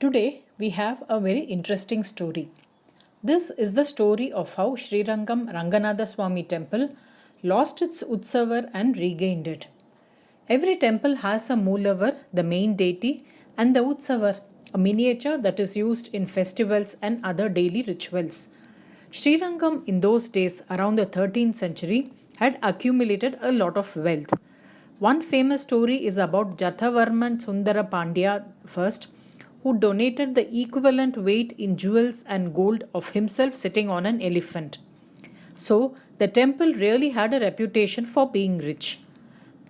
Today we have a very interesting story. This is the story of how Srirangam Ranganathswamy Temple lost its Utsavar and regained it. Every temple has a Moolavar, the main deity, and the Utsavar, a miniature that is used in festivals and other daily rituals. Srirangam in those days, around the 13th century, had accumulated a lot of wealth. One famous story is about Jathavarman Sundara Pandya I, who donated the equivalent weight in jewels and gold of himself sitting on an elephant. So, the temple really had a reputation for being rich.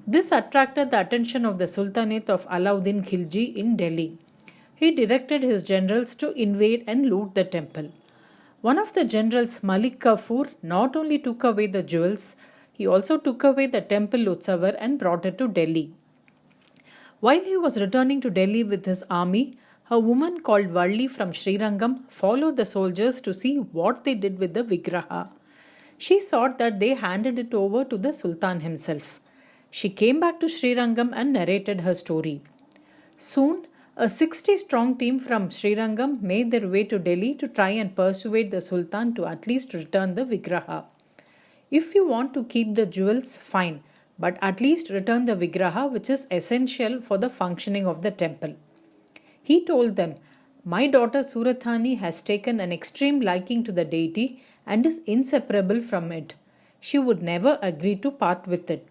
This attracted the attention of the Sultanate of Alauddin Khilji in Delhi. He directed his generals to invade and loot the temple. One of the generals, Malik Kafur, not only took away the jewels, he also took away the temple Utsavar and brought it to Delhi. While he was returning to Delhi with his army, a woman called Valli from Srirangam followed the soldiers to see what they did with the Vigraha. She saw that they handed it over to the Sultan himself. She came back to Srirangam and narrated her story. Soon, a 60-strong team from Srirangam made their way to Delhi to try and persuade the Sultan to at least return the Vigraha. If you want to keep the jewels, fine, but at least return the Vigraha, which is essential for the functioning of the temple. He told them, "My daughter Surathani has taken an extreme liking to the deity and is inseparable from it. She would never agree to part with it.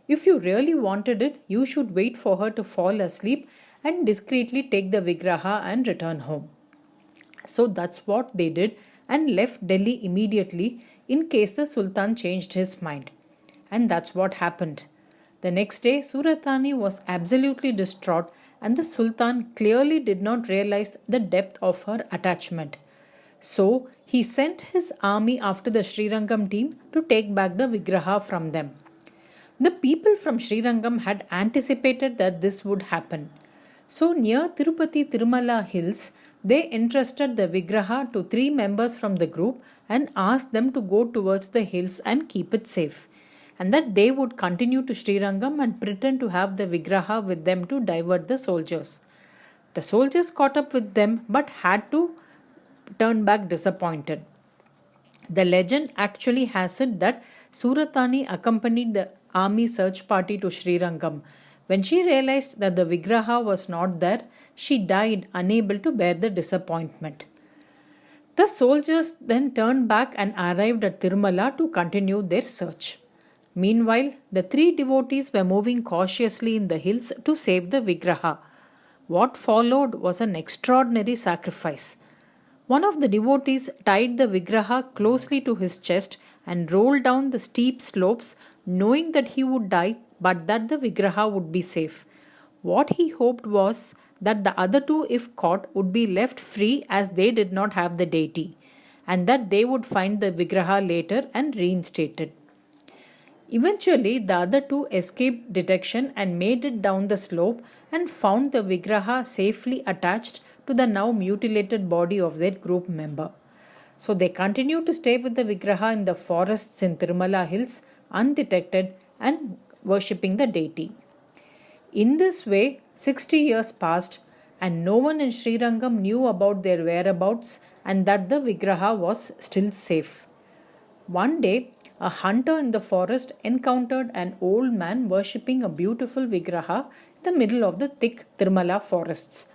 If you really wanted it, you should wait for her to fall asleep and discreetly take the Vigraha and return home." So that's what they did and left Delhi immediately in case the Sultan changed his mind. And that's what happened. The next day, Surathani was absolutely distraught, and the Sultan clearly did not realize the depth of her attachment. So, he sent his army after the Srirangam team to take back the Vigraha from them. The people from Srirangam had anticipated that this would happen. So, near Tirupati Tirumala hills, they entrusted the Vigraha to 3 members from the group and asked them to go towards the hills and keep it safe, and that they would continue to Srirangam and pretend to have the Vigraha with them to divert the soldiers. The soldiers caught up with them but had to turn back disappointed. The legend actually has it that Surathani accompanied the army search party to Srirangam. When she realized that the Vigraha was not there, she died unable to bear the disappointment. The soldiers then turned back and arrived at Tirumala to continue their search. Meanwhile, the 3 devotees were moving cautiously in the hills to save the Vigraha. What followed was an extraordinary sacrifice. One of the devotees tied the Vigraha closely to his chest and rolled down the steep slopes, knowing that he would die but that the Vigraha would be safe. What he hoped was that the other 2, if caught, would be left free as they did not have the deity, and that they would find the Vigraha later and reinstate it. Eventually, the other 2 escaped detection and made it down the slope and found the Vigraha safely attached to the now mutilated body of their group member. So they continued to stay with the Vigraha in the forests in Tirumala hills, undetected and worshipping the deity. In this way, 60 years passed and no one in Srirangam knew about their whereabouts and that the Vigraha was still safe. One day, a hunter in the forest encountered an old man worshipping a beautiful Vigraha in the middle of the thick Tirumala forests,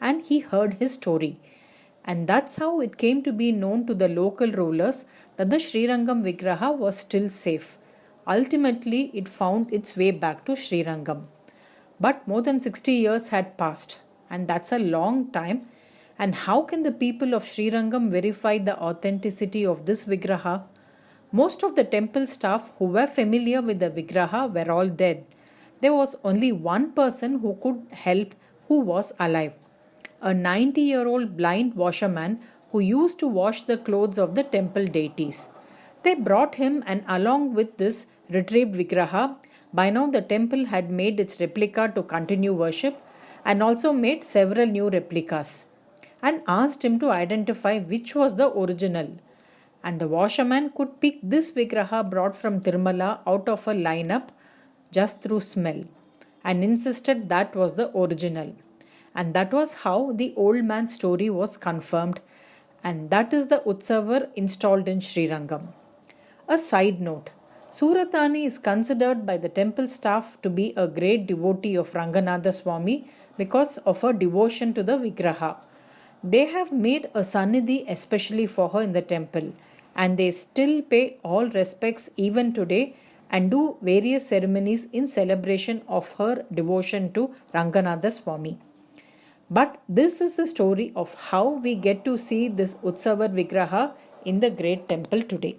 and he heard his story. And that's how it came to be known to the local rulers that the Srirangam Vigraha was still safe. Ultimately, it found its way back to Srirangam. But more than 60 years had passed, and that's a long time. And how can the people of Srirangam verify the authenticity of this Vigraha? Most of the temple staff who were familiar with the Vigraha were all dead. There was only one person who could help who was alive. A 90-year-old blind washerman who used to wash the clothes of the temple deities. They brought him, and along with this retrieved Vigraha, by now the temple had made its replica to continue worship and also made several new replicas, and asked him to identify which was the original. And the washerman could pick this Vigraha brought from Tirumala out of a lineup just through smell, and insisted that was the original. And that was how the old man's story was confirmed, and that is the Utsavar installed in Srirangam. A side note, Suratani is considered by the temple staff to be a great devotee of Ranganathaswamy because of her devotion to the Vigraha. They have made a Sannidhi especially for her in the temple, and they still pay all respects even today and do various ceremonies in celebration of her devotion to Ranganathaswamy. But this is a story of how we get to see this Utsavar Vigraha in the great temple today.